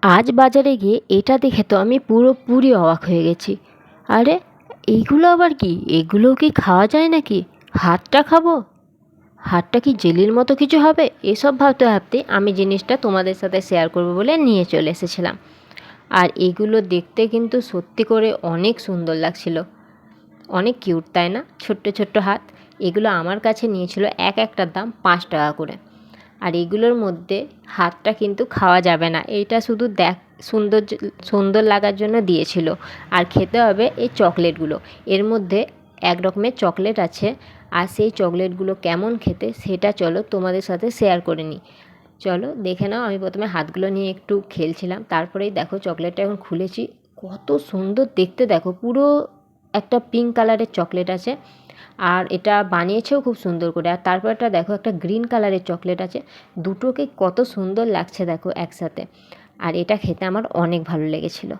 আজ বাজারে গিয়ে এটা দেখে তো আমি পুরোপুরি অবাক হয়ে গেছি। আরে এইগুলো আবার কি? এগুলোও কি খাওয়া যায় নাকি? হাতটা খাবো? হাতটা কি জেলির মতো কিছু হবে? এসব ভাবতে ভাবতে আমি জিনিসটা তোমাদের সাথে শেয়ার করবো বলে নিয়ে চলে এসেছিলাম। আর এগুলো দেখতে কিন্তু সত্যি করে অনেক সুন্দর লাগছিল, অনেক কিউট, তাই না? ছোট্ট ছোট্ট হাত। এগুলো আমার কাছে নিয়েছিল একটার দাম 5 টাকা করে। আর এগুলোর মধ্যে হাতটা কিন্তু খাওয়া যাবে না, এইটা শুধু সুন্দর সুন্দর লাগার জন্য দিয়েছিল। আর খেতে হবে এই চকলেটগুলো। এর মধ্যে এক রকমের চকলেট আছে, আর সেই চকলেটগুলো কেমন খেতে সেটা চলো তোমাদের সাথে শেয়ার করে নিই। চলো দেখে নাও। আমি প্রথমে হাতগুলো নিয়ে একটু খেলছিলাম, তারপরেই দেখো চকলেটটা এখন খুলেছি। কত সুন্দর দেখতে দেখো, পুরো একটা পিঙ্ক কালারের চকলেট আছে। আর এটা বানিয়েছেও খুব সুন্দর করে। আর তারপরটা দেখো একটা গ্রিন কালারের চকলেট আছে। দুটোকে কত সুন্দর লাগছে দেখো একসাথে। আর এটা খেতে আমার অনেক ভালো লেগেছিলো।